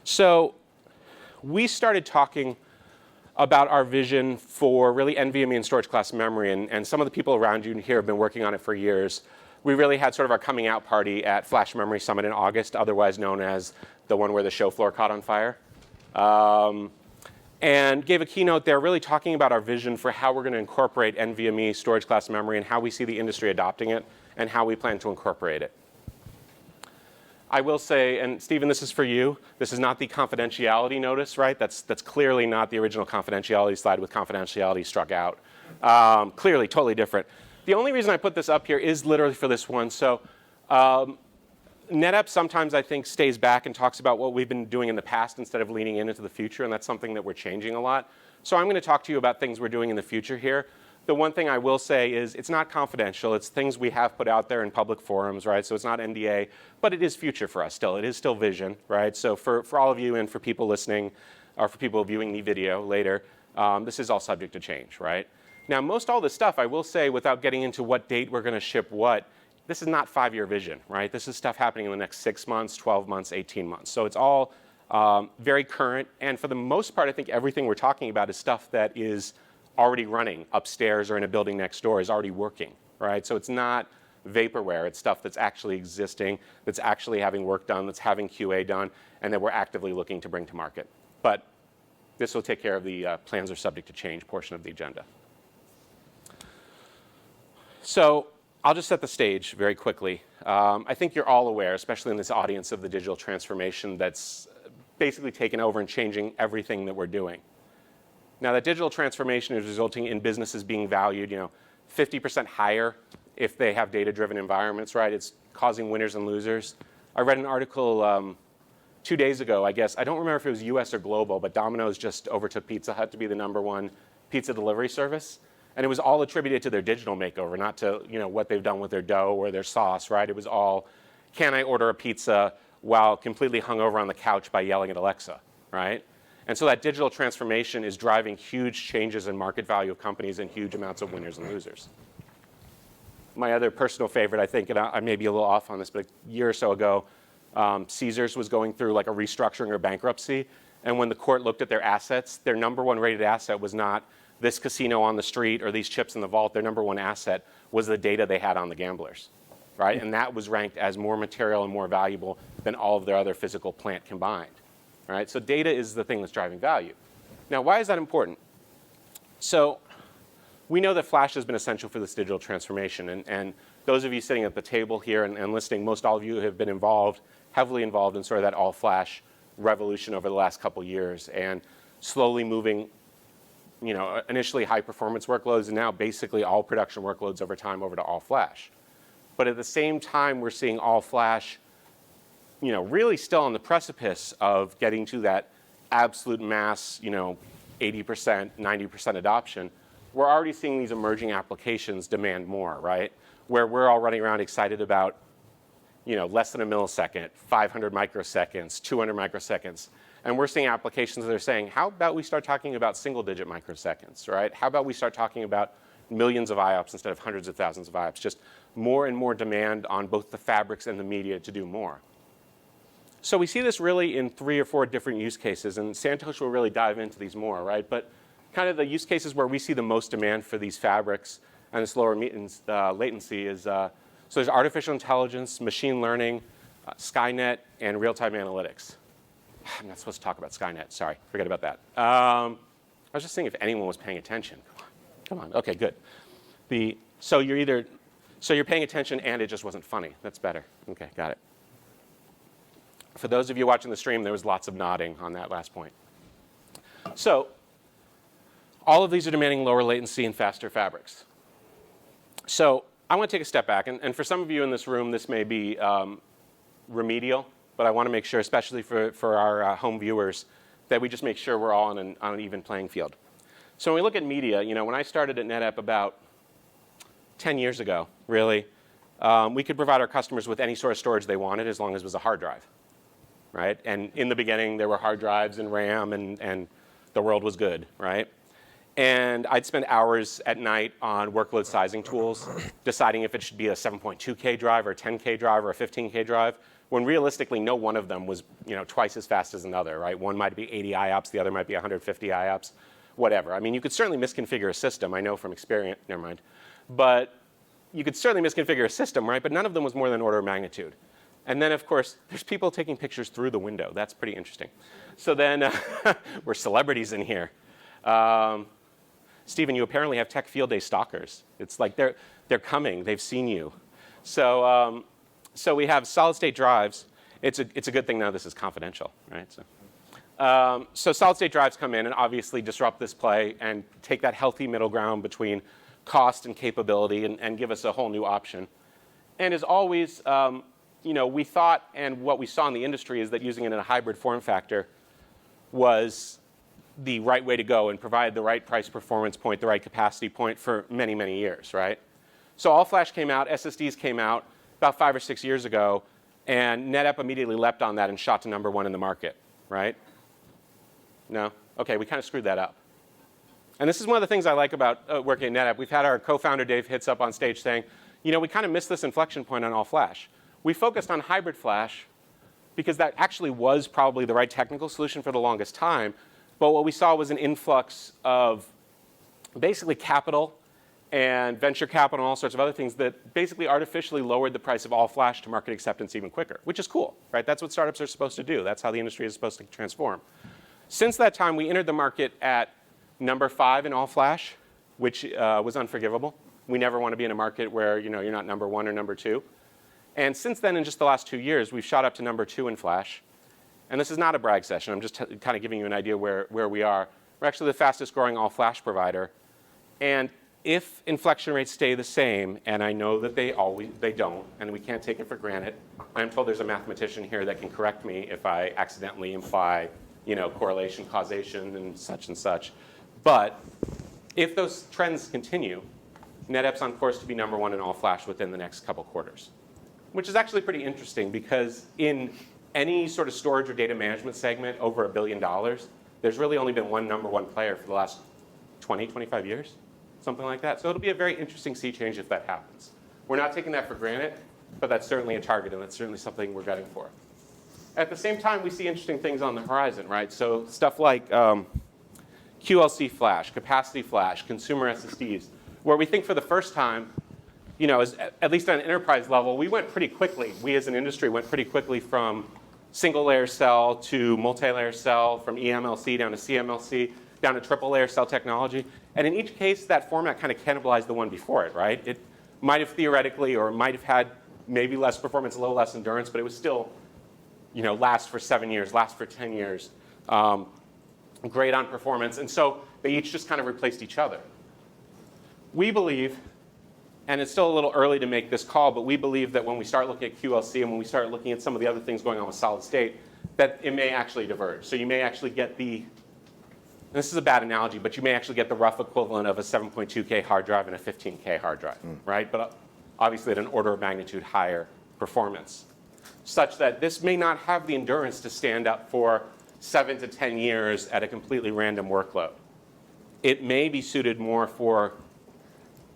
So we started talking about our vision for really NVMe and StorageClass Memory, and some of the people around you here have been working on it for years. We really had sort of our coming out party at Flash Memory Summit in August, otherwise known as the one where the show floor caught on fire. And gave a keynote there really talking about our vision for how we're going to incorporate NVMe StorageClass Memory and how we see the industry adopting it and how we plan to incorporate it. I will say, and Stephen, this is for you, this is not the confidentiality notice, right? That's clearly not the original confidentiality slide with confidentiality struck out. Clearly, totally different. The only reason I put this up here is literally for this one. So NetApp sometimes, I think, stays back and talks about what we've been doing in the past instead of leaning into the future, and that's something that we're changing a lot. So I'm going to talk to you about things we're doing in the future here. The one thing I will say is it's not confidential. It's things we have put out there in public forums, right? So it's not NDA, but it is future for us still. It is still vision, right? So for all of you and for people listening, or for people viewing the video later, this is all subject to change, right? Now, most all this stuff, I will say, without getting into what date we're going to ship what, this is not 5-year vision, right? This is stuff happening in the next 6 months, 12 months, 18 months. So it's all very current. And for the most part, I think everything we're talking about is stuff that is already running upstairs or in a building next door, is already working, right? So it's not vaporware. It's stuff that's actually existing, that's actually having work done, that's having QA done, and that we're actively looking to bring to market. But this will take care of the plans are subject to change portion of the agenda. So I'll just set the stage very quickly. I think you're all aware, especially in this audience, of the digital transformation that's basically taken over and changing everything that we're doing. Now, that digital transformation is resulting in businesses being valued, 50% higher if they have data-driven environments, right? It's causing winners and losers. I read an article 2 days ago, I guess. I don't remember if it was US or global, but Domino's just overtook Pizza Hut to be the #1 pizza delivery service. And it was all attributed to their digital makeover, not to what they've done with their dough or their sauce, right? It was all, can I order a pizza while completely hungover on the couch by yelling at Alexa, right? And so that digital transformation is driving huge changes in market value of companies and huge amounts of winners and losers. My other personal favorite, I think, and I may be a little off on this, but a year or so ago, Caesars was going through like a restructuring or bankruptcy. And when the court looked at their assets, their #1 rated asset was not this casino on the street or these chips in the vault. Their #1 asset was the data they had on the gamblers, right? And that was ranked as more material and more valuable than all of their other physical plant combined, right? So data is the thing that's driving value. Now, why is that important? So we know that flash has been essential for this digital transformation. And those of you sitting at the table here and listening, most all of you have been involved, heavily involved in sort of that all-flash revolution over the last couple years and slowly moving initially high-performance workloads and now basically all production workloads over time over to all-flash. But at the same time, we're seeing all-flash, really still on the precipice of getting to that absolute mass, 80%, 90% adoption. We're already seeing these emerging applications demand more, right? Where we're all running around excited about, less than a millisecond, 500 microseconds, 200 microseconds. And we're seeing applications that are saying, how about we start talking about single-digit microseconds, right? How about we start talking about millions of IOPS instead of hundreds of thousands of IOPS? Just more and more demand on both the fabrics and the media to do more. So we see this really in 3 or 4 different use cases, and Santosh will really dive into these more, right? But kind of the use cases where we see the most demand for these fabrics and this lower latency is, so there's artificial intelligence, machine learning, Skynet, and real-time analytics. I'm not supposed to talk about Skynet. Sorry, forget about that. I was just seeing if anyone was paying attention. Come on. Okay, good. So you're paying attention and it just wasn't funny. That's better. Okay, got it. For those of you watching the stream, there was lots of nodding on that last point. So all of these are demanding lower latency and faster fabrics. So I want to take a step back. And for some of you in this room, this may be remedial. But I want to make sure, especially for our home viewers, that we just make sure we're all on an even playing field. So when we look at media, when I started at NetApp about 10 years ago, really, we could provide our customers with any sort of storage they wanted as long as it was a hard drive, right? And in the beginning, there were hard drives and RAM, and the world was good, right? And I'd spend hours at night on workload sizing tools, deciding if it should be a 7.2K drive or a 10K drive or a 15K drive, when realistically no one of them was twice as fast as another, right? One might be 80 IOPS, the other might be 150 IOPS, whatever. I mean, you could certainly misconfigure a system, I know from experience, never mind. But you could certainly misconfigure a system, right? But none of them was more than order of magnitude. And then, of course, there's people taking pictures through the window. That's pretty interesting. So then we're celebrities in here. Stephen, you apparently have Tech Field Day stalkers. It's like they're coming. They've seen you. So, so we have solid-state drives. It's a good thing now this is confidential, right? So solid-state drives come in and obviously disrupt this play and take that healthy middle ground between cost and capability and give us a whole new option. And as always, we thought, and what we saw in the industry is that using it in a hybrid form factor was the right way to go and provide the right price performance point, the right capacity point for many, many years, right? So all flash came out, SSDs came out about 5 or 6 years ago, and NetApp immediately leapt on that and shot to #1 in the market, right? No? Okay, we kind of screwed that up. And this is one of the things I like about working at NetApp. We've had our co-founder Dave Hitz up on stage saying, we kind of missed this inflection point on all flash. We focused on hybrid flash because that actually was probably the right technical solution for the longest time. But what we saw was an influx of basically capital and venture capital and all sorts of other things that basically artificially lowered the price of all flash to market acceptance even quicker, which is cool, right? That's what startups are supposed to do. That's how the industry is supposed to transform. Since that time, we entered the market at #5 in all flash, which was unforgivable. We never want to be in a market where you're not #1 or #2. And since then, in just the last 2 years, we've shot up to #2 in flash. And this is not a brag session. I'm just kind of giving you an idea where we are. We're actually the fastest growing all flash provider. And if inflection rates stay the same, and I know that they don't, and we can't take it for granted, I'm told there's a mathematician here that can correct me if I accidentally imply correlation, causation, and such. But if those trends continue, NetApp's on course to be #1 in all flash within the next couple quarters, which is actually pretty interesting because in any sort of storage or data management segment over $1 billion, there's really only been one #1 player for the last 20, 25 years, something like that. So it'll be a very interesting sea change if that happens. We're not taking that for granted, but that's certainly a target, and that's certainly something we're gunning for. At the same time, we see interesting things on the horizon, right? So stuff like QLC flash, capacity flash, consumer SSDs, where we think for the first time, at least on an enterprise level, we went pretty quickly. We as an industry went pretty quickly from single layer cell to multi-layer cell, from EMLC down to CMLC, down to triple layer cell technology. And in each case, that format kind of cannibalized the one before it, right? It might have theoretically or might have had maybe less performance, a little less endurance, but it was still last for 7 years, last for 10 years, great on performance. And so they each just kind of replaced each other. We believe, and it's still a little early to make this call, but we believe that when we start looking at QLC and when we start looking at some of the other things going on with solid state, that it may actually diverge. So you may actually get this is a bad analogy, but you may actually get the rough equivalent of a 7.2K hard drive and a 15K hard drive, right? But obviously at an order of magnitude higher performance, such that this may not have the endurance to stand up for 7 to 10 years at a completely random workload. It may be suited more for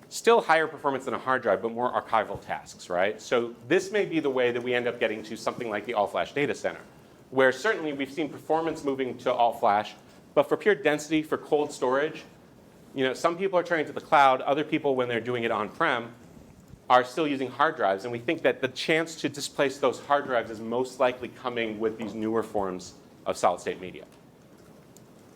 still higher performance than a hard drive, but more archival tasks, right? So this may be the way that we end up getting to something like the all-flash data center, where certainly we've seen performance moving to all-flash, but for pure density, for cold storage, some people are turning to the cloud. Other people, when they're doing it on-prem, are still using hard drives. And we think that the chance to displace those hard drives is most likely coming with these newer forms of solid-state media.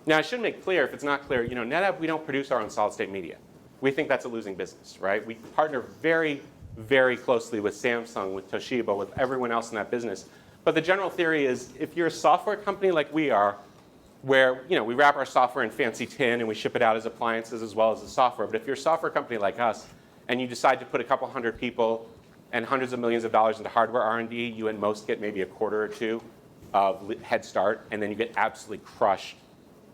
Now, I should make clear, if it's not clear, NetApp, we don't produce our own solid-state media. We think that's a losing business, right? We partner very, very closely with Samsung, with Toshiba, with everyone else in that business. But the general theory is if you're a software company like we are, where we wrap our software in fancy tin and we ship it out as appliances as well as the software. But if you're a software company like us and you decide to put a couple hundred people and hundreds of millions of dollars into hardware R&D, you at most get maybe a quarter or two of head start, and then you get absolutely crushed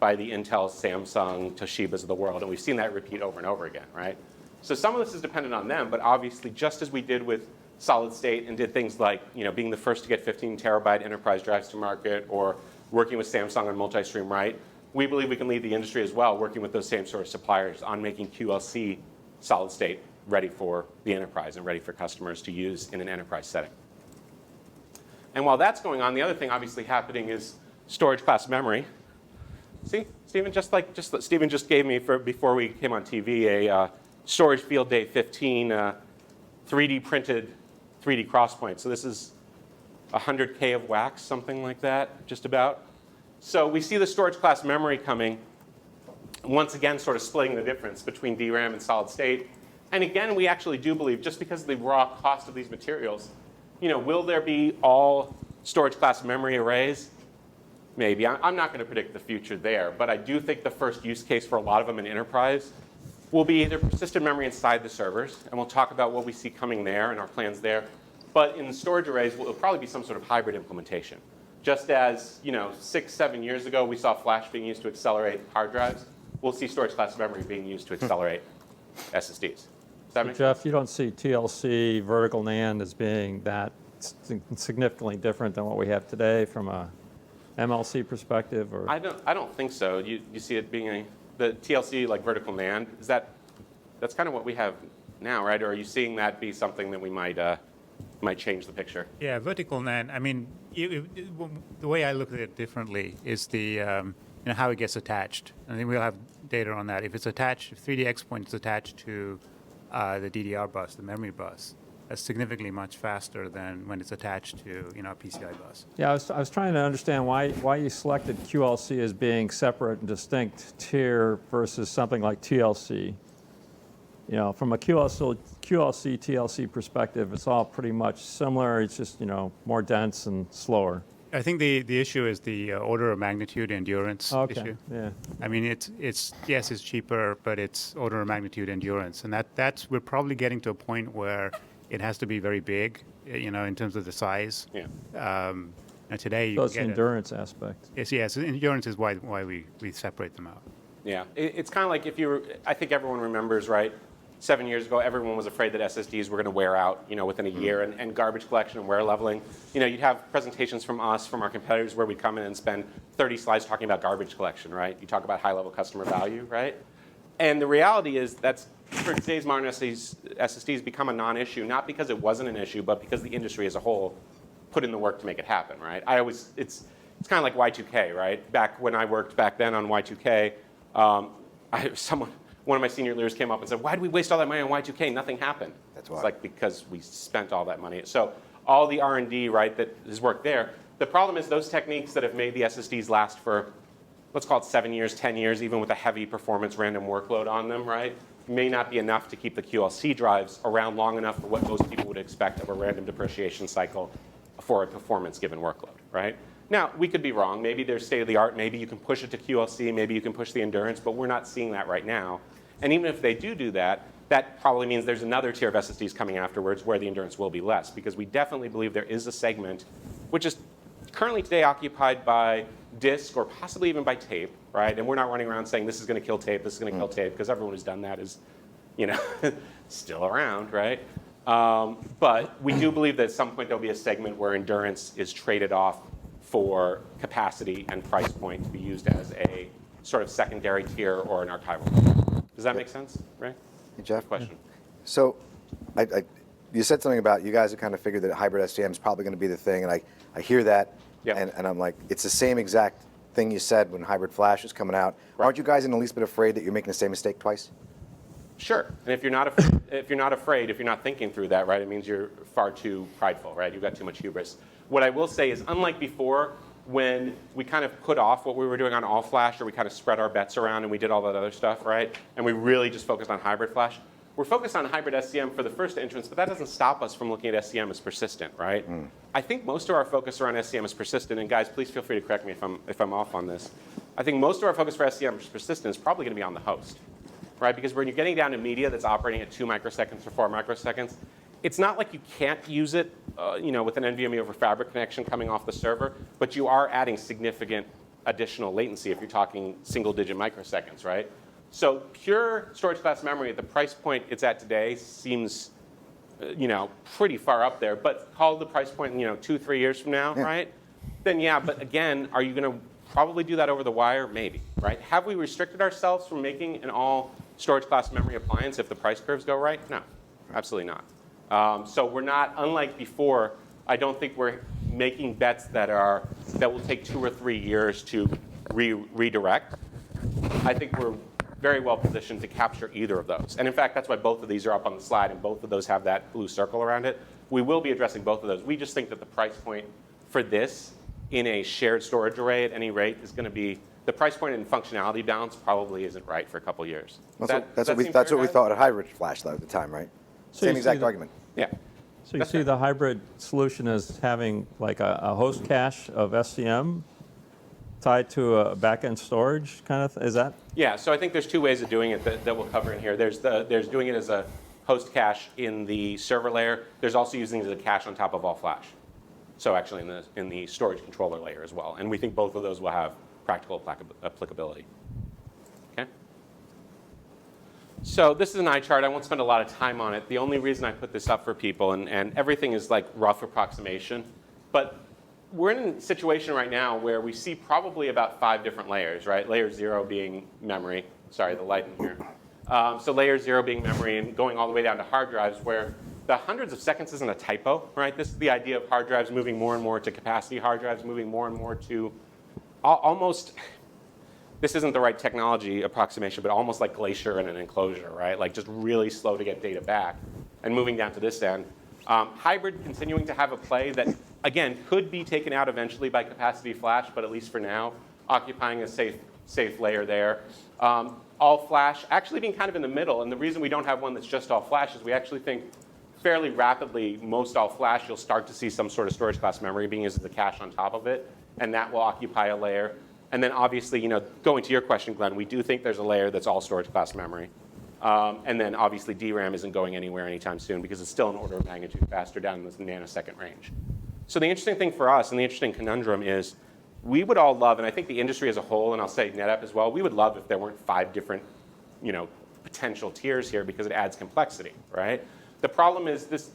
by the Intel, Samsung, Toshibas of the world. And we've seen that repeat over and over again, right? So some of this is dependent on them, but obviously just as we did with solid state and did things like being the first to get 15 terabyte enterprise drives to market or working with Samsung on multi-stream write, we believe we can lead the industry as well, working with those same sort of suppliers on making QLC solid state ready for the enterprise and ready for customers to use in an enterprise setting. And while that's going on, the other thing obviously happening is storage-class memory. See, Stephen, Stephen just gave me, before we came on TV, a storage field day 15 3D printed 3D crosspoint. So this is 100K of wax, something like that, just about. So we see the storage-class memory coming, once again sort of splitting the difference between DRAM and solid state. And again, we actually do believe, just because of the raw cost of these materials, will there be all storage-class memory arrays? Maybe. I'm not going to predict the future there, but I do think the first use case for a lot of them in enterprise will be either persistent memory inside the servers, and we'll talk about what we see coming there and our plans there. But in the storage arrays, it'll probably be some sort of hybrid implementation. Just as 6, 7 years ago, we saw flash being used to accelerate hard drives, we'll see storage-class memory being used to accelerate SSDs. Does that make Jeff, sense? you don't see TLC vertical NAND as being that significantly different than what we have today from a MLC perspective, or? I don't think so. You see it being the TLC like vertical NAND. That's kind of what we have now, right? Or are you seeing that be something that we might change the picture? Yeah, vertical NAND. I mean, the way I look at it differently is the how it gets attached. I think we'll have data on that. If it's attached, if 3DX point is attached to the DDR bus, the memory bus, that's significantly much faster than when it's attached to a PCI bus. Yeah, I was trying to understand why you selected QLC as being separate and distinct tier versus something like TLC. From a QLC, TLC perspective, it's all pretty much similar. It's just, more dense and slower. I think the issue is the order of magnitude endurance issue. Yeah. I mean, it's cheaper, but it's order of magnitude endurance, and that's we're probably getting to a point where it has to be very big, in terms of the size. Yeah. And today, So it's the endurance aspect. Yes, endurance is why we separate them out. Yeah, it's kind of like I think everyone remembers, right? 7 years ago, everyone was afraid that SSDs were going to wear out, within a year, and garbage collection and wear leveling. You'd have presentations from us, from our competitors, where we'd come in and spend 30 slides talking about garbage collection, right? You talk about high-level customer value, right? And the reality is that's, for today's modern SSDs become a non-issue, not because it wasn't an issue, but because the industry as a whole put in the work to make it happen, right? It's kind of like Y2K, right? Back when I worked back then on Y2K, one of my senior leaders came up and said, "Why did we waste all that money on Y2K? Nothing happened." That's why. It's like because we spent all that money. So all the R&D, right, that has worked there. The problem is those techniques that have made the SSDs last for, let's call it 7 years, 10 years, even with a heavy performance random workload on them, right, may not be enough to keep the QLC drives around long enough for what most people would expect of a random depreciation cycle for a performance given workload, right? Now, we could be wrong. Maybe there's state of the art. Maybe you can push it to QLC. Maybe you can push the endurance, but we're not seeing that right now. And even if they do that, that probably means there's another tier of SSDs coming afterwards where the endurance will be less, because we definitely believe there is a segment which is currently today occupied by disk or possibly even by tape, right? And we're not running around saying this is going to kill tape, this is going to kill tape, because everyone who's done that is, still around, right? But we do believe that at some point there'll be a segment where endurance is traded off for capacity and price point to be used as a sort of secondary tier or an archival. Does that make sense, right? Hey, Jeff? Question. So you said something about you guys have kind of figured that hybrid SCM is probably going to be the thing, and I hear that, Yep. and I'm like, it's the same exact thing you said when hybrid flash was coming out. Right. Aren't you guys in the least bit afraid that you're making the same mistake twice? Sure. And if you're not afraid, if you're not thinking through that, right, it means you're far too prideful, right? You've got too much hubris. What I will say is, unlike before, when we kind of put off what we were doing on all flash, or we kind of spread our bets around and we did all that other stuff, right? And we really just focused on hybrid flash. We're focused on hybrid SCM for the first entrance, but that doesn't stop us from looking at SCM as persistent, right? I think most of our focus around SCM is persistent, and guys, please feel free to correct me if I'm off on this. I think most of our focus for SCM is persistent is probably going to be on the host, right? Because when you're getting down to media that's operating at 2 microseconds or 4 microseconds, it's not like you can't use it, with an NVMe over Fibre connection coming off the server, but you are adding significant additional latency if you're talking single-digit microseconds, right? So pure storage-class memory at the price point it's at today seems, pretty far up there. But call the price point, 2-3 years from now, right? Then yeah. But again, are you going to probably do that over the wire? Maybe, right? Have we restricted ourselves from making an all storage-class memory appliance if the price curves go right? No, absolutely not. So we're not, unlike before, I don't think we're making bets that will take 2 or 3 years to redirect, I think we're very well positioned to capture either of those. And in fact, that's why both of these are up on the slide, and both of those have that blue circle around it. We will be addressing both of those. We just think that the price point for this in a shared storage array at any rate is going to be, the price point and functionality balance probably isn't right for a couple years. That's what we thought at hybrid flash though at the time, right? So Same you exact see argument. Yeah. So you see the hybrid solution as having like a host cache of SCM tied to a backend storage kind of, is that? Yeah, so I think there's 2 ways of doing it that we'll cover in here. There's doing it as a host cache in the server layer. There's also using it as a cache on top of all flash. So actually in the storage controller layer as well. And we think both of those will have practical applicability. Okay? So this is an eye chart. I won't spend a lot of time on it. The only reason I put this up for people, and everything is like rough approximation, but we're in a situation right now where we see probably about 5 different layers, right? Layer 0 being memory. Sorry, the light in here. So layer 0 being memory and going all the way down to hard drives where the hundreds of seconds isn't a typo, right? This is the idea of hard drives moving more and more to capacity hard drives, moving more and more to almost, this isn't the right technology approximation, but almost like Glacier in an enclosure, right? Like just really slow to get data back and moving down to this end. Hybrid continuing to have a play that, again, could be taken out eventually by capacity flash, but at least for now, occupying a safe layer there. All flash actually being kind of in the middle, and the reason we don't have one that's just all flash is we actually think fairly rapidly, most all flash, you'll start to see some sort of storage class memory being used as a cache on top of it, and that will occupy a layer. And then obviously, going to your question, Glenn, we do think there's a layer that's all storage class memory. And then obviously DRAM isn't going anywhere anytime soon because it's still an order of magnitude faster down in the nanosecond range. So the interesting thing for us and the interesting conundrum is we would all love, and I think the industry as a whole, and I'll say NetApp as well, we would love if there weren't 5 different potential tiers here because it adds complexity, right? The problem is this,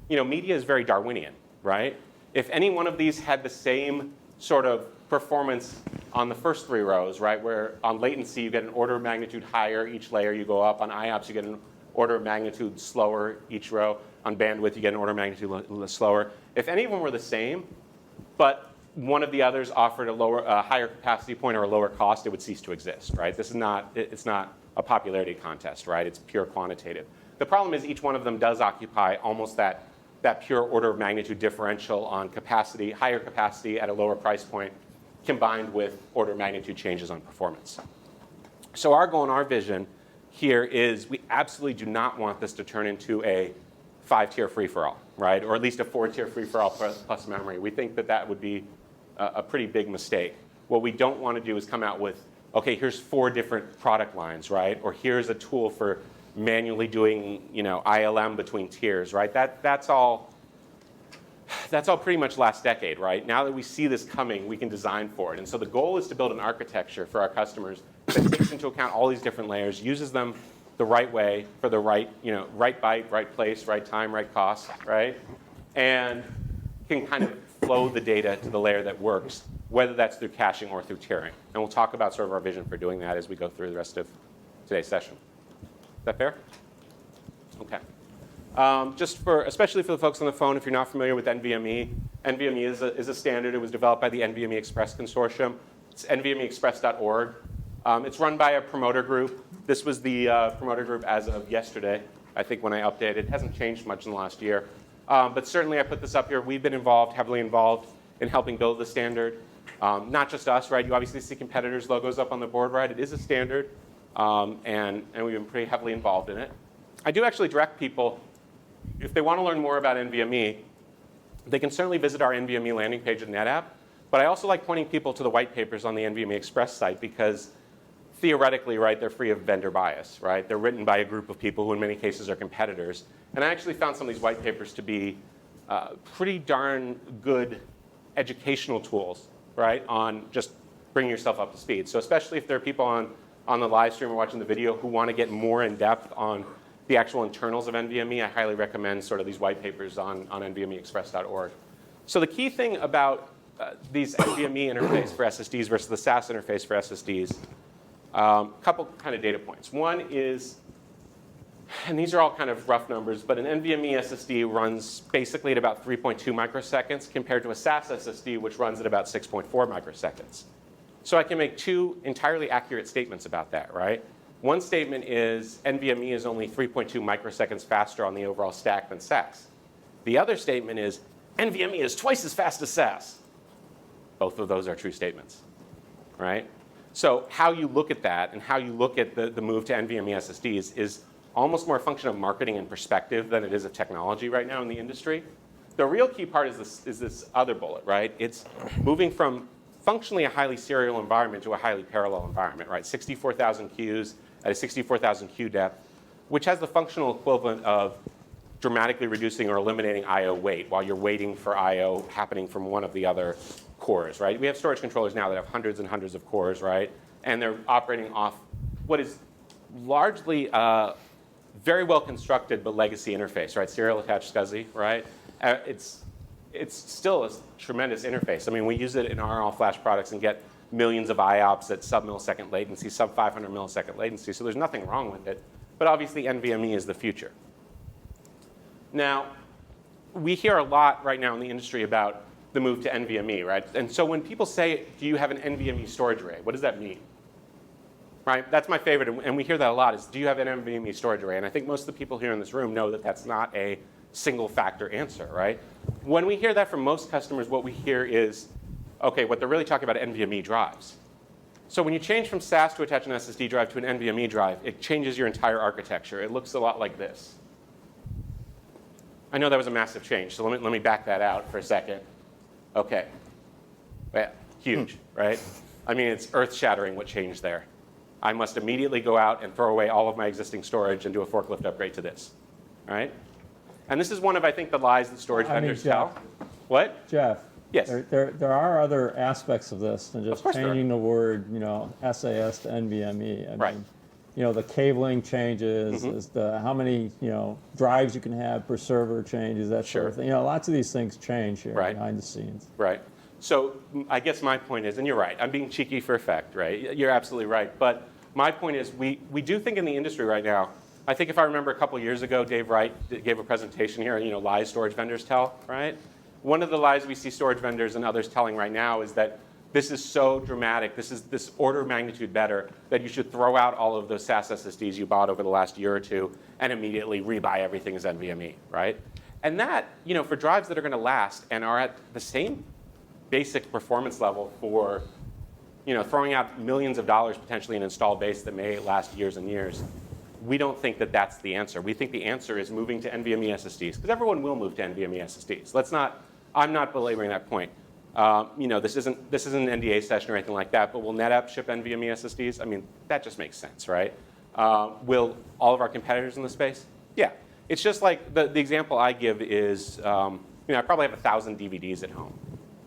media is very Darwinian, right? If any one of these had the same sort of performance on the first 3 rows, right, where on latency you get an order of magnitude higher each layer you go up, on IOPS you get an order of magnitude slower each row, on bandwidth you get an order of magnitude slower. If any of them were the same, but one of the others offered a higher capacity point or a lower cost, it would cease to exist, right? This is not, it's not a popularity contest, right? It's pure quantitative. The problem is each one of them does occupy almost that pure order of magnitude differential on capacity, higher capacity at a lower price point, combined with order of magnitude changes on performance. So our goal and our vision here is we absolutely do not want this to turn into a 5-tier free-for-all, right? Or at least a 4-tier free-for-all plus memory. We think that would be a pretty big mistake. What we don't want to do is come out with, okay, here's 4 different product lines, right? Or here's a tool for manually doing, ILM between tiers, right? That's all pretty much last decade, right? Now that we see this coming, we can design for it. And so the goal is to build an architecture for our customers that takes into account all these different layers, uses them the right way for the right, right byte, right place, right time, right cost, right? And can kind of flow the data to the layer that works, whether that's through caching or through tiering. And we'll talk about sort of our vision for doing that as we go through the rest of today's session. Is that fair? Okay. Especially for the folks on the phone, if you're not familiar with NVMe, NVMe is a standard. It was developed by the NVMe Express Consortium. It's nvmeexpress.org. It's run by a promoter group. This was the promoter group as of yesterday, I think, when I updated. It hasn't changed much in the last year. But certainly I put this up here. We've been heavily involved in helping build the standard. Not just us, right? You obviously see competitors' logos up on the board, right? It is a standard, and we've been pretty heavily involved in it. I do actually direct people, if they want to learn more about NVMe, they can certainly visit our NVMe landing page at NetApp. But I also like pointing people to the white papers on the NVMe Express site because theoretically, right, they're free of vendor bias, right? They're written by a group of people who in many cases are competitors. And I actually found some of these white papers to be pretty darn good educational tools, right, on just bringing yourself up to speed. So especially if there are people on the live stream or watching the video who want to get more in depth on the actual internals of NVMe, I highly recommend sort of these white papers on nvmeexpress.org. So the key thing about these NVMe interface for SSDs versus the SAS interface for SSDs, a couple kind of data points. One is and these are all kind of rough numbers, but an NVMe SSD runs basically at about 3.2 microseconds compared to a SAS SSD, which runs at about 6.4 microseconds. So I can make two entirely accurate statements about that, right? One statement is NVMe is only 3.2 microseconds faster on the overall stack than SAS. The other statement is NVMe is twice as fast as SAS. Both of those are true statements, right? So how you look at that and how you look at the move to NVMe SSDs is almost more a function of marketing and perspective than it is of technology right now in the industry. The real key part is this other bullet, right? It's moving from functionally a highly serial environment to a highly parallel environment, right? 64,000 queues at a 64,000 queue depth, which has the functional equivalent of dramatically reducing or eliminating I/O wait while you're waiting for I/O happening from one of the other cores, right? We have storage controllers now that have hundreds and hundreds of cores, right? And they're operating off what is largely very well constructed but legacy interface, right? Serial attached SCSI, right? It's still a tremendous interface. I mean, we use it in our all-flash products and get millions of IOPS at sub-millisecond latency, sub-500 millisecond latency, so there's nothing wrong with it. But obviously, NVMe is the future. Now, we hear a lot right now in the industry about the move to NVMe, right? And so when people say, do you have an NVMe storage array, what does that mean? Right? That's my favorite, and we hear that a lot, is do you have an NVMe storage array? And I think most of the people here in this room know that that's not a single factor answer, right? When we hear that from most customers, what we hear is, okay, what they're really talking about are NVMe drives. So when you change from SAS to attach an SSD drive to an NVMe drive, it changes your entire architecture. It looks a lot like this. I know that was a massive change, so let me back that out for a second. Okay. Yeah, huge, right? I mean, it's earth-shattering what changed there. I must immediately go out and throw away all of my existing storage and do a forklift upgrade to this, right? And this is one of, I think, the lies that storage vendors tell. What? Jeff. Yes. There are other aspects of this than just course there are. changing the word, SAS to NVMe. I Right. mean, the cabling changes, is how many, drives you can have per server changes, that sort of Sure. thing. Lots of these things change here Right. behind the scenes. Right. So I guess my point is, and you're right, I'm being cheeky for effect, right? You're absolutely right. But my point is we do think in the industry right now, I think if I remember a couple years ago, Dave Wright gave a presentation here, lies storage vendors tell, right? One of the lies we see storage vendors and others telling right now is that this is so dramatic, this is this order of magnitude better, that you should throw out all of those SAS SSDs you bought over the last year or two and immediately rebuy everything as NVMe, right? And that, for drives that are going to last and are at the same basic performance level for, throwing out millions of dollars potentially in installed base that may last years and years, we don't think that that's the answer. We think the answer is moving to NVMe SSDs, because everyone will move to NVMe SSDs. I'm not belaboring that point. This isn't an NDA session or anything like that, but will NetApp ship NVMe SSDs? I mean, that just makes sense, right? Will all of our competitors in the space? Yeah. It's just like the example I give is, I probably have 1,000 DVDs at home,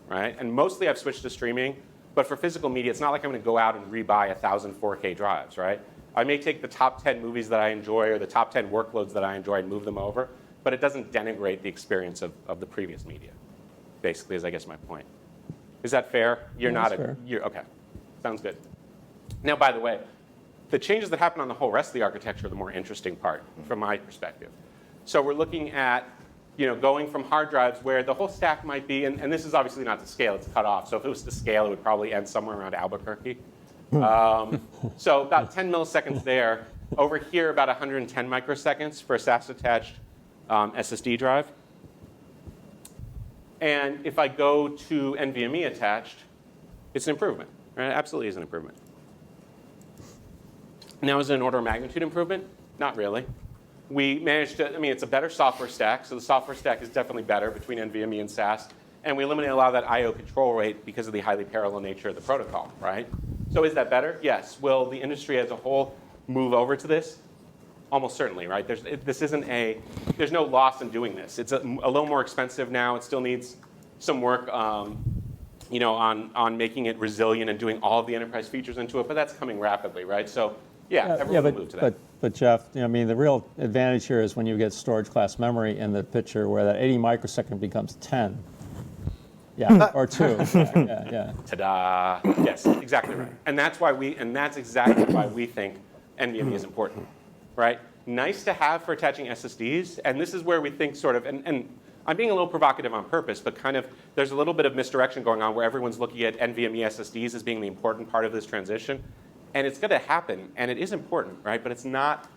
right? And mostly I've switched to streaming, but for physical media, it's not like I'm going to go out and rebuy 1,000 4K drives, right? I may take the top 10 movies that I enjoy or the top 10 workloads that I enjoy and move them over, but it doesn't denigrate the experience of the previous media, basically, is I guess my point. Is that fair? Fair. Okay. Sounds good. Now, by the way, the changes that happen on the whole rest of the architecture are the more interesting part from my perspective. So we're looking at going from hard drives where the whole stack might be, and this is obviously not to scale, it's cut off. So if it was to scale, it would probably end somewhere around Albuquerque. So about 10 milliseconds there. Over here, about 110 microseconds for a SAS-attached SSD drive. And if I go to NVMe attached, it's an improvement. Right? It absolutely is an improvement. Now, is it an order of magnitude improvement? Not really. We managed to, it's a better software stack, so the software stack is definitely better between NVMe and SAS, and we eliminate a lot of that I/O control rate because of the highly parallel nature of the protocol, right? So is that better? Yes. Will the industry as a whole move over to this? Almost certainly, right? There's no loss in doing this. It's a little more expensive now. It still needs some work, on making it resilient and doing all of the enterprise features into it, but that's coming rapidly, right? So yeah, everyone will move to that. But Jeff, the real advantage here is when you get storage class memory in the picture where that 80 microsecond becomes 10. Yeah, or 2. Yeah. Ta-da! Yes, exactly right. And that's exactly why we think NVMe is important, right? nice to have for attaching SSDs. And this is where we think sort of, and I'm being a little provocative on purpose, but kind of there's a little bit of misdirection going on where everyone's looking at NVMe SSDs as being the important part of this transition. And it's going to happen, and it is important, right? But it's not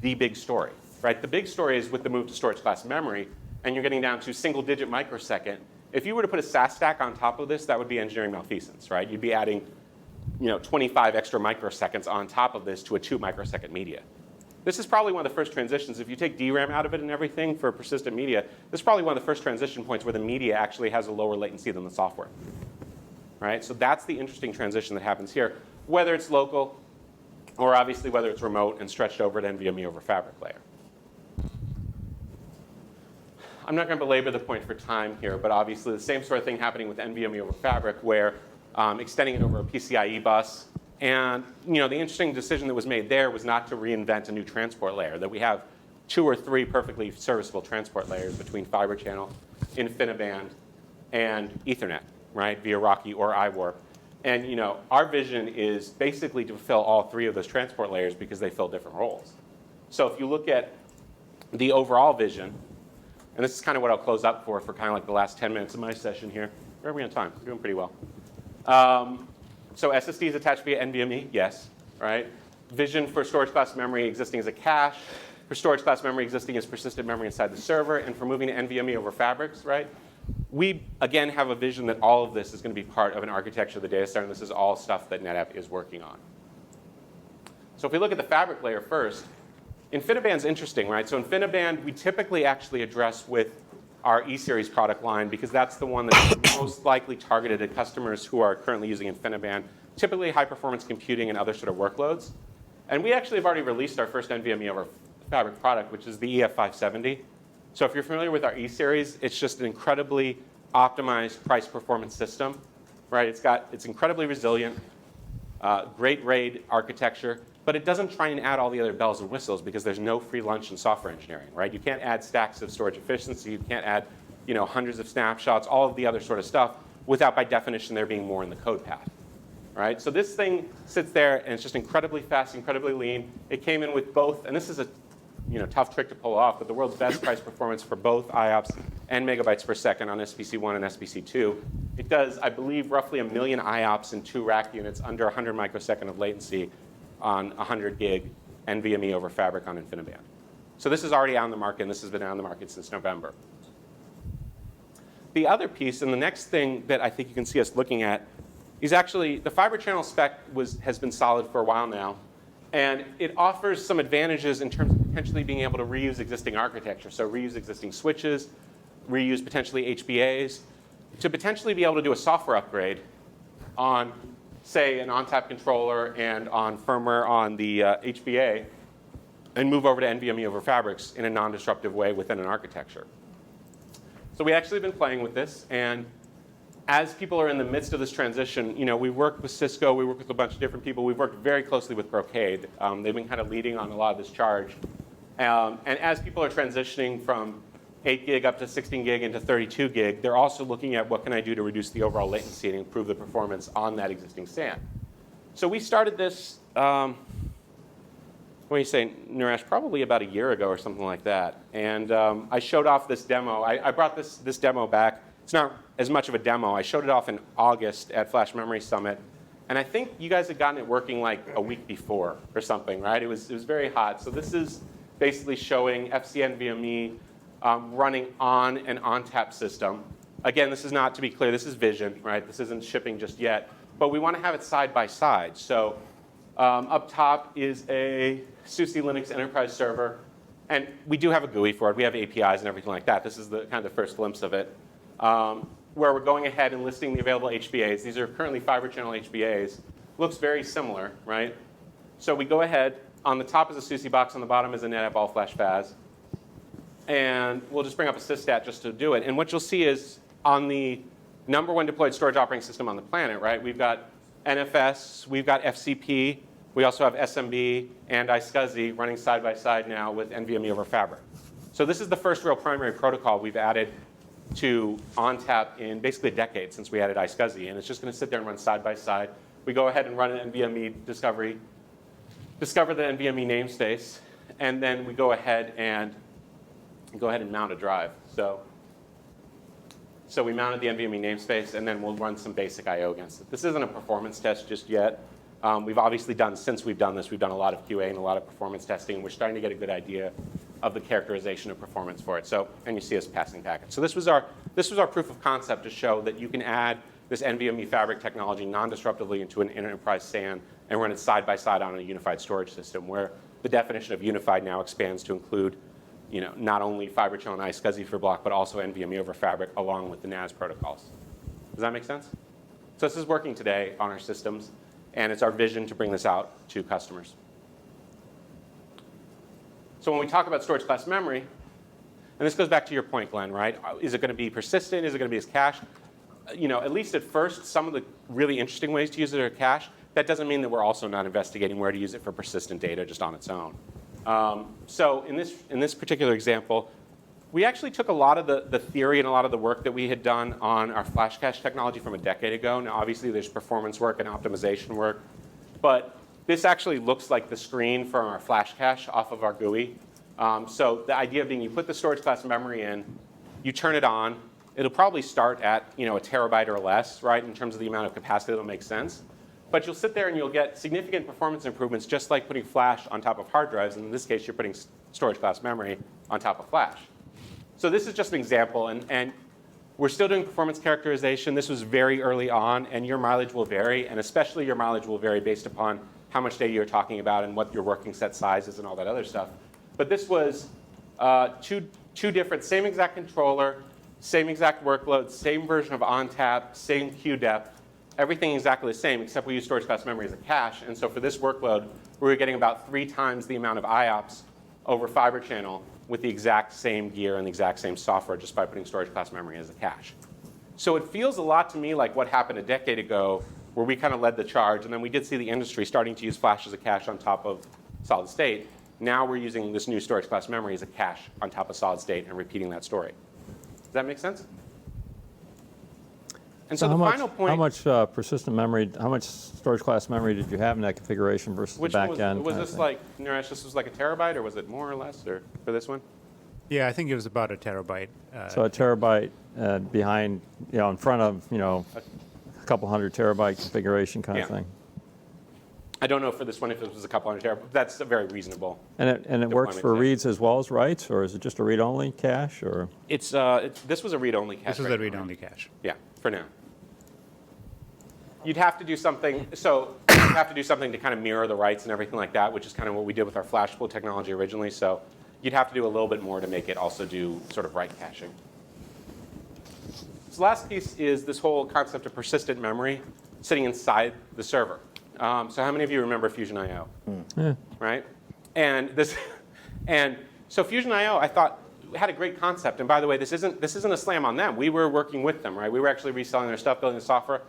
the big story, right? The big story is with the move to storage-class memory, and you're getting down to single-digit microsecond. If you were to put a SAS stack on top of this, that would be engineering malfeasance, right? You'd be adding 25 extra microseconds on top of this to a 2 microsecond media. This is probably one of the first transitions. If you take DRAM out of it and everything for persistent media, this is probably one of the first transition points where the media actually has a lower latency than the software, right? So that's the interesting transition that happens here, whether it's local or obviously whether it's remote and stretched over to NVMe over Fabric layer. I'm not going to belabor the point for time here, but obviously the same sort of thing happening with NVMe over Fabric, where extending it over a PCIe bus. And the interesting decision that was made there was not to reinvent a new transport layer, that we have 2 or 3 perfectly serviceable transport layers between Fibre channel, InfiniBand, and Ethernet, right, via Rocky or iWarp. And our vision is basically to fill all 3 of those transport layers because they fill different roles. So if you look at the overall vision, and this is kind of what I'll close up for kind of like the last 10 minutes of my session here. Where are we on time? We're doing pretty well. So SSDs attached via NVMe, yes, right? Vision for storage class memory existing as a cache, for storage class memory existing as persistent memory inside the server, and for moving to NVMe over fabrics, right? We, again, have a vision that all of this is going to be part of an architecture of the data center, and this is all stuff that NetApp is working on. So if we look at the fabric layer first, InfiniBand's interesting, right? So InfiniBand, we typically actually address with our E-Series product line because that's the one that's most likely targeted at customers who are currently using InfiniBand, typically high-performance computing and other sort of workloads. And we actually have already released our first NVMe over Fabric product, which is the EF570. So if you're familiar with our E-Series, it's just an incredibly optimized price-performance system, right? It's incredibly resilient, great RAID architecture, but it doesn't try and add all the other bells and whistles because there's no free lunch in software engineering, right? You can't add stacks of storage efficiency. You can't add hundreds of snapshots, all of the other sort of stuff without, by definition, there being more in the code path, right? So this thing sits there, and it's just incredibly fast, incredibly lean. It came in with both, and this is a tough trick to pull off, but the world's best price performance for both IOPS and megabytes per second on SPC1 and SPC2. It does, I believe, roughly 1 million IOPS in 2 rack units under 100 microsecond of latency on 100 gig NVMe over Fabric on InfiniBand. So this is already on the market, and this has been on the market since November. The other piece, and the next thing that I think you can see us looking at, is actually the Fibre channel spec has been solid for a while now, and it offers some advantages in terms of potentially being able to reuse existing architecture. So reuse existing switches, reuse potentially HBAs, to potentially be able to do a software upgrade on, say, an ONTAP controller and on firmware on the HBA, and move over to NVMe over Fabrics in a non-disruptive way within an architecture. So we actually have been playing with this, and as people are in the midst of this transition, we work with Cisco, we work with a bunch of different people. We've worked very closely with Brocade. They've been kind of leading on a lot of this charge. And as people are transitioning from 8 gig up to 16 gig into 32 gig, they're also looking at what can I do to reduce the overall latency and improve the performance on that existing SAN. So we started this, what do you say, Naresh, probably about a year ago or something like that. And I showed off this demo. I brought this demo back. It's not as much of a demo. I showed it off in August at Flash Memory Summit. And I think you guys had gotten it working like a week before or something, right? It was very hot. So this is basically showing FCNVMe running on an ONTAP system. Again, this is not, to be clear, this is Vision, right? This isn't shipping just yet. But we want to have it side by side. So up top is a SUSE Linux enterprise server. And we do have a GUI for it. We have APIs and everything like that. This is the kind of the first glimpse of it, where we're going ahead and listing the available HBAs. These are currently Fibre channel HBAs. Looks very similar, right? So we go ahead. On the top is a SUSE box. On the bottom is a NetApp all-flash FAS. And we'll just bring up a systat just to do it. And what you'll see is on the #1 deployed storage operating system on the planet, right? We've got NFS, we've got FCP, we also have SMB and iSCSI running side by side now with NVMe over Fabric. So this is the first real primary protocol we've added to ONTAP in basically a decade since we added iSCSI, and it's just going to sit there and run side by side. We go ahead and run an NVMe discover the NVMe namespace, and then we go ahead and mount a drive. So we mounted the NVMe namespace, and then we'll run some basic I/O against it. This isn't a performance test just yet. We've obviously since we've done this, we've done a lot of QA and a lot of performance testing, and we're starting to get a good idea of the characterization of performance for it. So, and you see us passing packets. So this was our proof of concept to show that you can add this NVMe Fabric technology non-disruptively into an enterprise SAN and run it side by side on a unified storage system, where the definition of unified now expands to include, not only Fibre channel and iSCSI for block, but also NVMe over Fabric along with the NAS protocols. Does that make sense? So this is working today on our systems, and it's our vision to bring this out to customers. So when we talk about storage class memory, and this goes back to your point, Glenn, right? Is it going to be persistent? Is it going to be as cache? At least at first, some of the really interesting ways to use it are cache. That doesn't mean that we're also not investigating where to use it for persistent data just on its own. So in this particular example, we actually took a lot of the theory and a lot of the work that we had done on our flash cache technology from a decade ago. Now, obviously, there's performance work and optimization work, but this actually looks like the screen from our flash cache off of our GUI. So the idea being you put the storage class memory in, you turn it on. It'll probably start at a terabyte or less, right, in terms of the amount of capacity that'll make sense. But you'll sit there and you'll get significant performance improvements just like putting flash on top of hard drives. And in this case, you're putting storage class memory on top of flash. So this is just an example. And we're still doing performance characterization. This was very early on, and your mileage will vary. And especially your mileage will vary based upon how much data you're talking about and what your working set size is and all that other stuff. But this was two different, same exact controller, same exact workload, same version of ONTAP, same queue depth. Everything exactly the same, except we use storage class memory as a cache. And so for this workload, we were getting about 3 times the amount of IOPS over Fibre channel with the exact same gear and the exact same software just by putting storage class memory as a cache. So it feels a lot to me like what happened a decade ago, where we kind of led the charge. And then we did see the industry starting to use flash as a cache on top of solid state. Now we're using this new storage class memory as a cache on top of solid state and repeating that story. Does that make sense? And so the final point. How much persistent memory, how much storage class memory did you have in that configuration versus the back end? Was this like, Naresh, this was like a terabyte, or was it more or less, or for this one? Yeah, I think it was about a terabyte. So a terabyte behind, in front of, a couple hundred terabyte configuration kind of thing. I don't know for this one if it was a couple hundred terabytes. That's very reasonable. And it works for reads as well as writes, or is it just a read-only cache, or? This was a read-only cache. This was a read-only cache. Yeah, for now. You'd have to do something. So you have to do something to kind of mirror the writes and everything like that, which is kind of what we did with our flash pool technology originally. So you'd have to do a little bit more to make it also do sort of write caching. So the last piece is this whole concept of persistent memory sitting inside the server. So how many of you remember Fusion I/O? Yeah. Right? And so Fusion I/O, I thought, had a great concept. And by the way, this isn't a slam on them. We were working with them, right? We were actually reselling their stuff, building the software.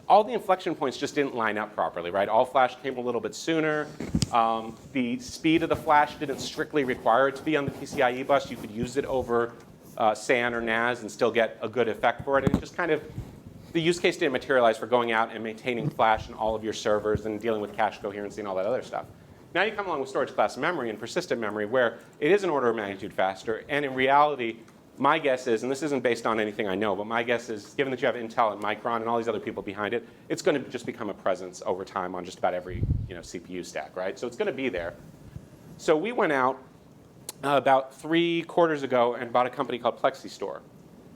All the inflection points just didn't line up properly, right? All flash came a little bit sooner. The speed of the flash didn't strictly require it to be on the PCIe bus. You could use it over SAN or NAS and still get a good effect for it. And it just kind of, the use case didn't materialize for going out and maintaining flash in all of your servers and dealing with cache coherency and all that other stuff. Now you come along with storage class memory and persistent memory, where it is an order of magnitude faster. And in reality, my guess is, and this isn't based on anything I know, but my guess is, given that you have Intel and Micron and all these other people behind it, it's going to just become a presence over time on just about every CPU stack, right? So it's going to be there. So we went out about 3 quarters ago and bought a company called PlexiStore.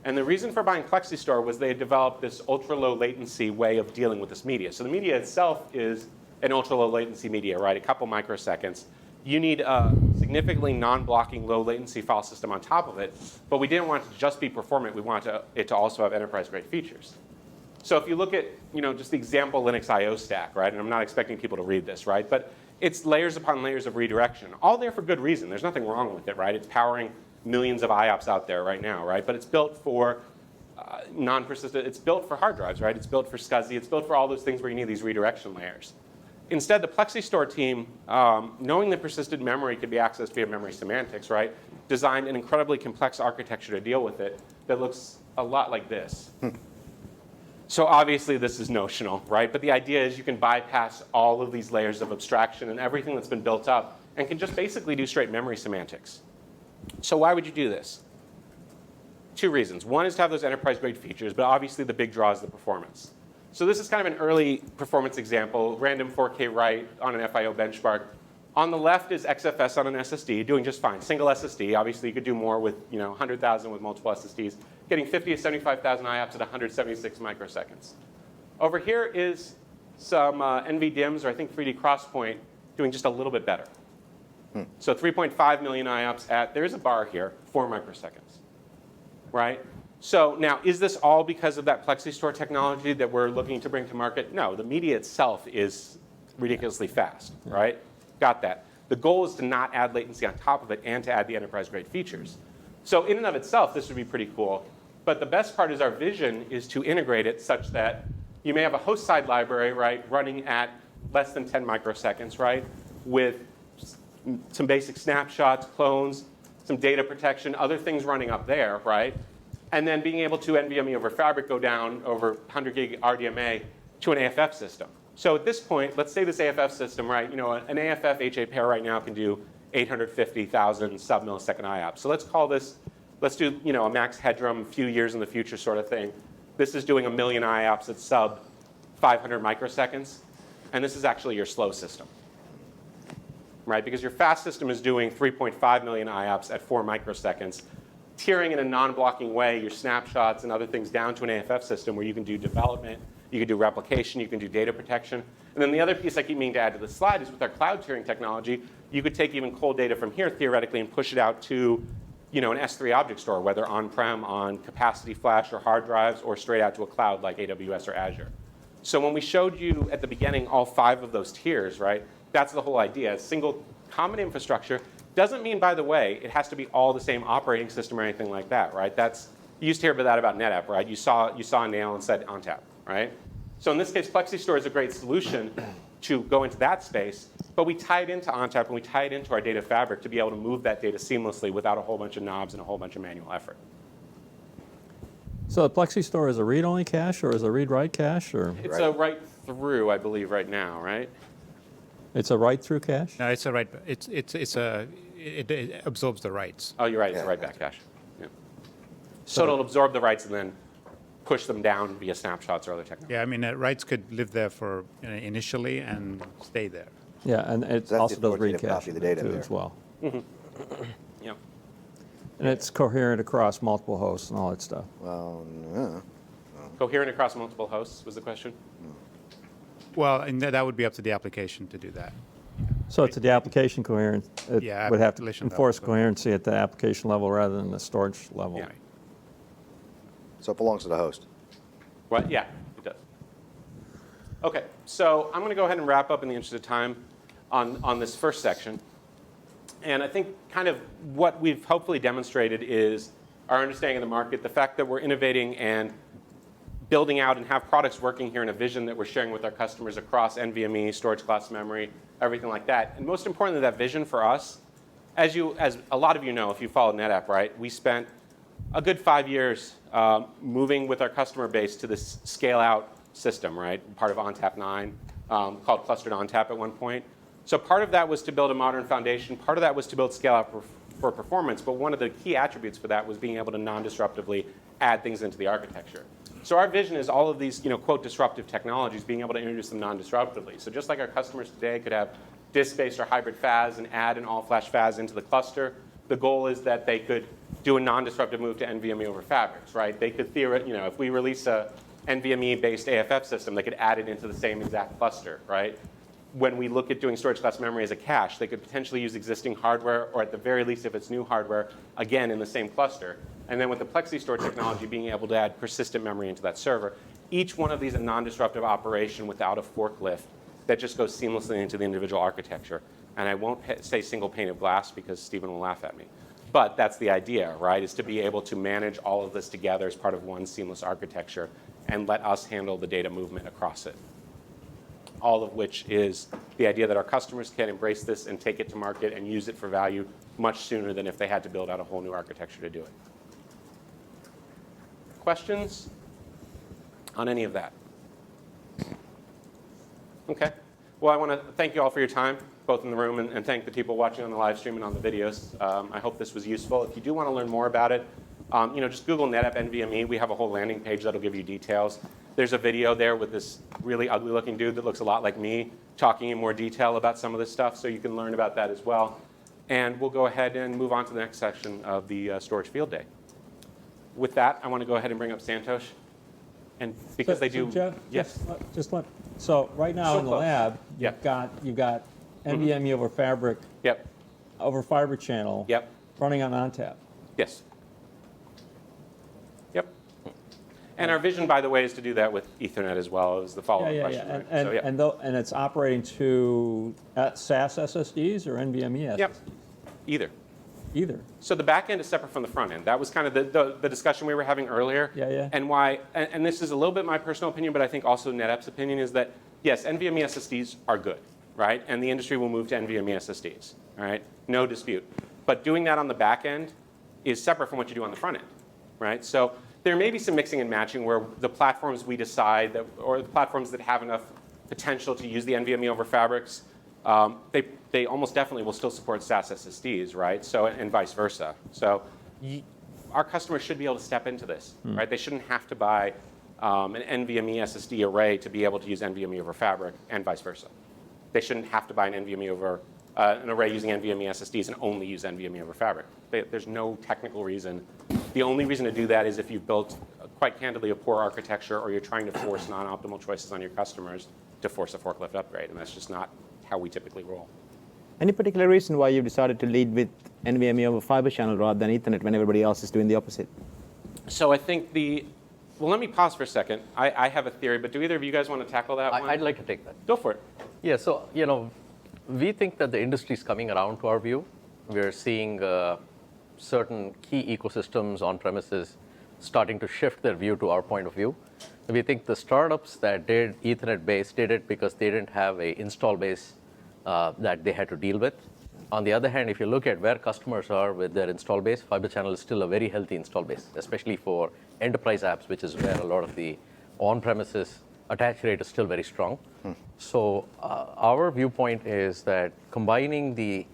And the reason for buying PlexiStore was they had developed this ultra-low latency way of dealing with this media. So the media itself is an ultra-low latency media, right? A couple microseconds. You need a significantly non-blocking low latency file system on top of it, but we didn't want it to just be performant. We wanted it to also have enterprise-grade features. So if you look at just the example Linux I/O stack, right? And I'm not expecting people to read this, right? But it's layers upon layers of redirection, all there for good reason. There's nothing wrong with it, right? It's powering millions of IOPS out there right now, right? But it's built for non-persistent. It's built for hard drives, right? It's built for SCSI. It's built for all those things where you need these redirection layers. Instead, the PlexiStore team, knowing that persistent memory could be accessed via memory semantics, right, designed an incredibly complex architecture to deal with it that looks a lot like this. So obviously, this is notional, right? But the idea is you can bypass all of these layers of abstraction, and everything that's been built up and can just basically do straight memory semantics. So why would you do this? Two reasons. One is to have those enterprise-grade features, but obviously the big draw is the performance. So this is kind of an early performance example, random 4K write on an FIO benchmark. On the left is XFS on an SSD, doing just fine. Single SSD. Obviously, you could do more with 100,000 with multiple SSDs, getting 50 to 75,000 IOPS at 176 microseconds. Over here is some NVDIMMs, or I think 3D Crosspoint, doing just a little bit better. So 3.5 million IOPS at, there's a bar here, 4 microseconds, right? So now, is this all because of that PlexiStore technology that we're looking to bring to market? No, the media itself is ridiculously fast, right? Got that. The goal is to not add latency on top of it and to add the enterprise-grade features. So in and of itself, this would be pretty cool. But the best part is our vision is to integrate it such that you may have a host-side library, right, running at less than 10 microseconds, right, with some basic snapshots, clones, some data protection, other things running up there, right? And then being able to NVMe over Fabric go down over 100 gig RDMA to an AFF system. So at this point, let's say this AFF system, right, an AFF HA pair right now can do 850,000 sub-millisecond IOPS. So let's call this, let's do a max headroom a few years in the future sort of thing. This is doing 1 million IOPS at sub 500 microseconds. And this is actually your slow system, right? Because your fast system is doing 3.5 million IOPS at 4 microseconds, tiering in a non-blocking way your snapshots and other things down to an AFF system where you can do development, you can do replication, you can do data protection. And then the other piece I keep meaning to add to the slide is with our cloud tiering technology, you could take even cold data from here theoretically and push it out to an S3 object store, whether on-prem, on capacity flash or hard drives, or straight out to a cloud like AWS or Azure. So when we showed you at the beginning all 5 of those tiers, right, that's the whole idea. Single common infrastructure doesn't mean, by the way, it has to be all the same operating system or anything like that, right? You used to hear that about NetApp, right? You saw a nail and said ONTAP, right? So in this case, PlexiStore is a great solution to go into that space, but we tie it into ONTAP and we tie it into our data fabric to be able to move that data seamlessly without a whole bunch of knobs and a whole bunch of manual effort. So the PlexiStore is a read-only cache or is a read-write cache? Or? It's a write-through, I believe, right now, right? It's a write-through cache? No, it's a write. It absorbs the writes. Oh, you're right. It's a write-back cache. Yeah. So it'll absorb the writes and then push them down via snapshots or other technology. Yeah, I mean, writes could live there for initially and stay there. Yeah, and it So that's also the does read authoritative cache copy of the data too there. as well. Yeah. And it's coherent across multiple hosts and all that stuff. Well, no. Coherent across multiple hosts was the question? Well, and that would be up to the application to do that. So to the application coherent, it Yeah, would have to application level, enforce so- coherency at the application level rather than the storage level. Yeah. So it belongs to the host. What? Yeah, it does. OK, so I'm going to go ahead and wrap up in the interest of time on this first section. And I think kind of what we've hopefully demonstrated is our understanding of the market, the fact that we're innovating and building out and have products working here in a vision that we're sharing with our customers across NVMe, StorageClass Memory, everything like that. And most importantly, that vision for us, as a lot of you know, if you follow NetApp, right, we spent a good 5 years moving with our customer base to this scale-out system, right, part of ONTAP 9, called clustered ONTAP at one point. So part of that was to build a modern foundation. Part of that was to build scale-out for performance. But one of the key attributes for that was being able to non-disruptively add things into the architecture. So our vision is all of these, quote, disruptive technologies, being able to introduce them non-disruptively. So just like our customers today could have disk-based or hybrid FAS and add an all-flash FAS into the cluster, the goal is that they could do a non-disruptive move to NVMe over Fabrics, right? They could theoretically, if we release a NVMe-based AFF system, they could add it into the same exact cluster, right? When we look at doing StorageClass Memory as a cache, they could potentially use existing hardware, or at the very least, if it's new hardware, again, in the same cluster. And then with the PlexiStore technology, being able to add persistent memory into that server. Each one of these a non-disruptive operation without a forklift that just goes seamlessly into the individual architecture. And I won't say single pane of glass because Stephen will laugh at me. But that's the idea, right, is to be able to manage all of this together as part of one seamless architecture and let us handle the data movement across it. All of which is the idea that our customers can embrace this and take it to market and use it for value much sooner than if they had to build out a whole new architecture to do it. Questions on any of that? OK. Well, I want to thank you all for your time. both in the room and thank the people watching on the live stream and on the videos. I hope this was useful. If you do want to learn more about it, just Google NetApp NVMe. We have a whole landing page that'll give you details. There's a video there with this really ugly looking dude that looks a lot like me talking in more detail about some of this stuff, so you can learn about that as well. And we'll go ahead and move on to the next section of the storage field day. With that, I want to go ahead and bring up Santosh. And because they do, Jeff, yes. So right now So in the close. lab, Yeah. you've got NVMe over Fabric, Yep. over Fibre channel, Yep. running on ONTAP. Yes. Yep. And our vision, by the way, is to do that with Ethernet as well as the follow-up question. Right? And, So, yeah. and it's operating to SAS SSDs or NVMe SSDs? Yep. Either. Either. So the back end is separate from the front end. That was kind of the discussion we were having earlier. Yeah. And why, and this is a little bit my personal opinion, but I think also NetApp's opinion is that, yes, NVMe SSDs are good, right? And the industry will move to NVMe SSDs, all right? No dispute. But doing that on the back end is separate from what you do on the front end, right? So there may be some mixing and matching where the platforms we decide that, or the platforms that have enough potential to use the NVMe over Fabrics, they almost definitely will still support SAS SSDs, right? So, and vice versa. So our customers should be able to step into this, right? They shouldn't have to buy an NVMe SSD array to be able to use NVMe over Fabric and vice versa. They shouldn't have to buy an NVMe over an array using NVMe SSDs and only use NVMe over Fabric. There's no technical reason. The only reason to do that is if you've built, quite candidly, a poor architecture or you're trying to force non-optimal choices on your customers to force a forklift upgrade, and that's just not how we typically roll. Any particular reason why you decided to lead with NVMe over Fibre channel rather than Ethernet when everybody else is doing the opposite? So I think well, let me pause for a second. I have a theory, but do either of you guys want to tackle that one? I'd like to take that. Go for it. Yeah, so, we think that the industry is coming around to our view. We're seeing certain key ecosystems on premises starting to shift their view to our point of view. We think the startups that did Ethernet-based did it because they didn't have an install base that they had to deal with. On the other hand, if you look at where customers are with their install base, Fibre channel is still a very healthy install base, especially for enterprise apps, which is where a lot of the on-premises attach rate is still very strong. So our viewpoint is that combining the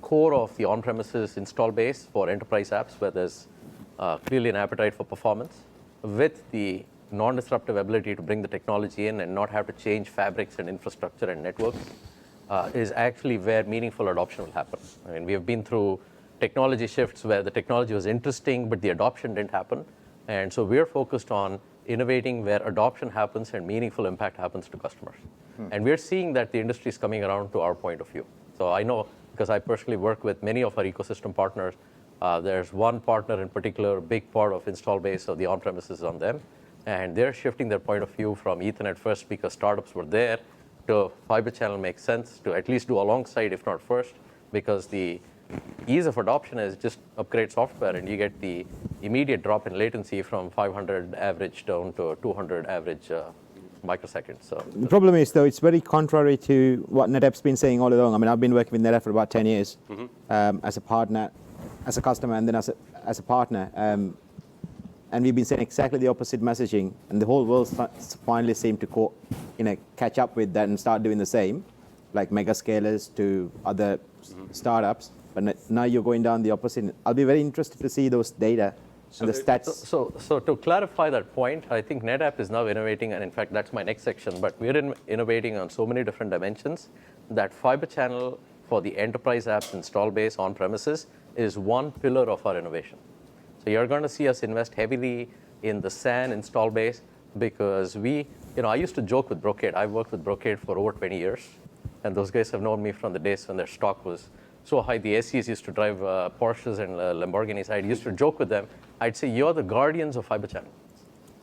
core of the on-premises install base for enterprise apps, where there's clearly an appetite for performance, with the non-disruptive ability to bring the technology in and not have to change fabrics and infrastructure and networks, is actually where meaningful adoption will happen. I mean, we have been through technology shifts where the technology was interesting, but the adoption didn't happen. And so we're focused on innovating where adoption happens and meaningful impact happens to customers. And we're seeing that the industry is coming around to our point of view. So I know, because I personally work with many of our ecosystem partners, there's one partner in particular, a big part of install base of the on-premises on them. And they're shifting their point of view from Ethernet first because startups were there to Fibre channel makes sense to at least do alongside, if not first, because the ease of adoption is just upgrade software and you get the immediate drop in latency from 500 average down to 200 average microseconds. So The problem is, though, it's very contrary to what NetApp's been saying all along. I mean, I've been working with NetApp for about 10 years as a partner, as a customer, and then as a partner. And we've been saying exactly the opposite messaging, and the whole world finally seemed to catch up with that and start doing the same, like megascalers to other startups. But now you're going down the opposite. I'll be very interested to see those data and the stats. So to clarify that point, I think NetApp is now innovating, and in fact, that's my next section, but we're innovating on so many different dimensions that Fibre channel for the enterprise apps install base on premises is one pillar of our innovation. So you're going to see us invest heavily in the SAN install base because I used to joke with Brocade. I've worked with Brocade for over 20 years, and those guys have known me from the days when their stock was so high. The SEs used to drive Porsches and Lamborghinis. I used to joke with them. I'd say, you're the guardians of Fibre channel.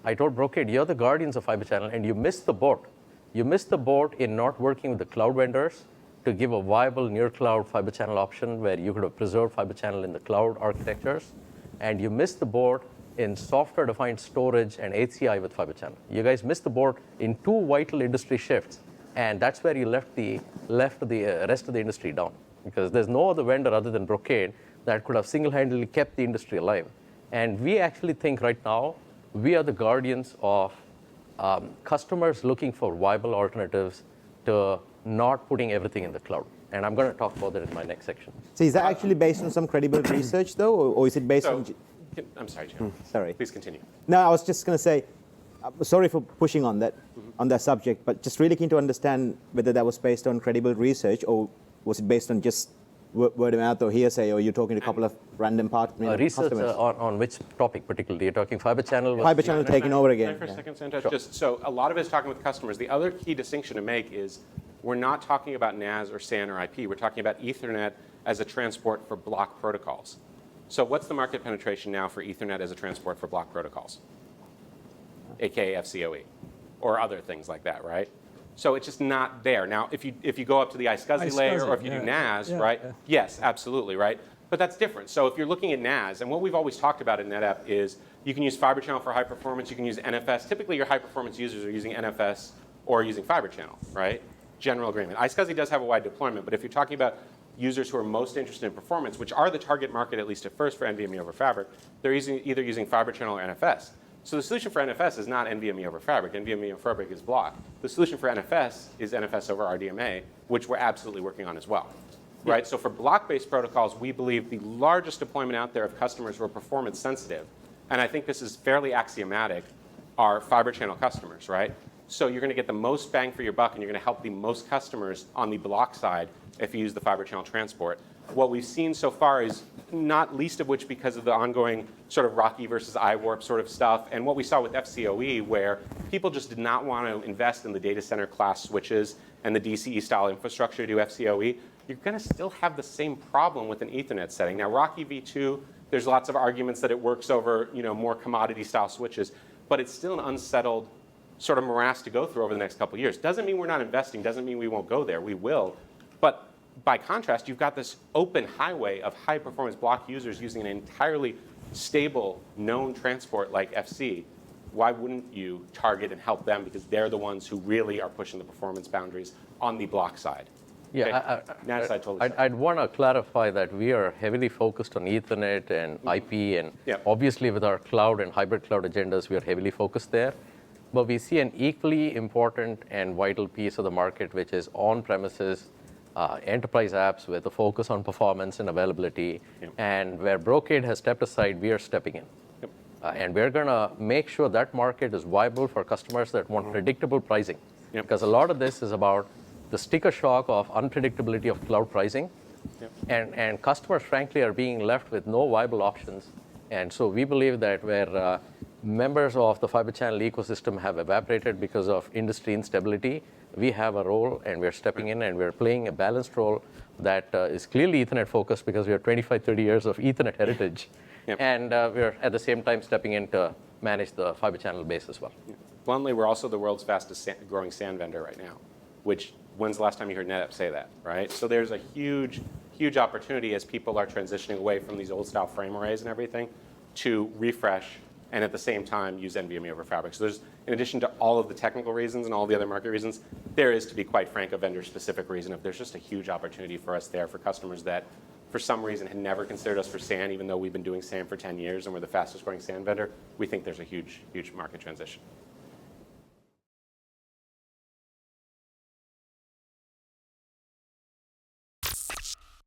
I told Brocade, you're the guardians of Fibre channel, and you missed the boat. You missed the boat in not working with the cloud vendors to give a viable near-cloud Fibre channel option where you could have preserved Fibre channel in the cloud architectures. And you missed the boat in software-defined storage and HCI with Fibre channel. You guys missed the boat in two vital industry shifts, and that's where you left the rest of the industry down, because there's no other vendor other than Brocade that could have single-handedly kept the industry alive. And we actually think right now we are the guardians of customers looking for viable alternatives to not putting everything in the cloud. And I'm going to talk about that in my next section. So is that actually based on some credible research, though, or is it based So, on... I'm sorry, Jim. Sorry. Please continue. No, I was just going to say, sorry for pushing on that, on that subject, but just really keen to understand whether that was based on credible research, or was it based on just word of mouth or hearsay, or you're talking to a couple of random Research customers? on which topic particularly? You're talking fiber channel? Fiber channel taking over again. Can I for a Yeah. second, Santosh? Just so a lot of it is talking with customers. The other key distinction to make is we're not talking about NAS or SAN or IP. We're talking about Ethernet as a transport for block protocols. So what's the market penetration now for Ethernet as a transport for block protocols? AKA FCOE or other things like that, right? So it's just not there. Now, if you go up to the iSCSI layer or if you do NAS, right? Yeah. Yes, absolutely, right? But that's different. So if you're looking at NAS, and what we've always talked about in NetApp is you can use Fibre Channel for high performance, you can use NFS. Typically, your high performance users are using NFS or using Fibre Channel, right? General agreement. iSCSI does have a wide deployment, but if you're talking about users who are most interested in performance, which are the target market, at least at first, for NVMe over Fabric, they're either using Fibre Channel or NFS. So the solution for NFS is not NVMe over Fabric. NVMe over Fabric is block. The solution for NFS is NFS over RDMA, which we're absolutely working on as well. Right? So for block-based protocols, we believe the largest deployment out there of customers who are performance sensitive, and I think this is fairly axiomatic, are Fibre Channel customers, right? So you're going to get the most bang for your buck, and you're going to help the most customers on the block side if you use the Fibre Channel transport. What we've seen so far is not least of which because of the ongoing sort of Rocky versus iWarp sort of stuff, and what we saw with FCOE, where people just did not want to invest in the data center class switches and the DCE style infrastructure to do FCOE, you're going to still have the same problem with an Ethernet setting. Now, Rocky v2, there's lots of arguments that it works over more commodity style switches, but it's still an unsettled sort of morass to go through over the next couple of years. Doesn't mean we're not investing, doesn't mean we won't go there, we will. But by contrast, you've got this open highway of high performance block users using an entirely stable, known transport like FC. Why wouldn't you target and help them? Because they're the ones who really are pushing the performance boundaries on the block side. Yeah, Okay. NAS side totally. I'd want to clarify that we are heavily focused on Ethernet and IP, and obviously with our cloud and hybrid cloud agendas, we are heavily focused there. But we see an equally important and vital piece of the market, which is on-premises enterprise apps with a focus on performance and availability. And where Brocade has stepped aside, we are stepping in. And we're going to make sure that market is viable for customers that want predictable pricing. Because a lot of this is about the sticker shock of unpredictability of cloud pricing. And customers, frankly, are being left with no viable options. And so we believe that where members of the Fibre Channel ecosystem have evaporated because of industry instability, we have a role, and we're stepping in, and we're playing a balanced role that is clearly Ethernet focused because we have 25, 30 years of Ethernet heritage. And we're at the same time stepping in to manage the Fibre Channel base as well. Bluntly, we're also the world's fastest growing SAN vendor right now, which when's the last time you heard NetApp say that, right? So there's a huge, huge opportunity as people are transitioning away from these old style frame arrays and everything to refresh and at the same time use NVMe over Fabric. So there's, in addition to all of the technical reasons and all the other market reasons, there is, to be quite frank, a vendor-specific reason. If there's just a huge opportunity for us there for customers that, for some reason, had never considered us for SAN, even though we've been doing SAN for 10 years and we're the fastest growing SAN vendor, we think there's a huge, huge market transition.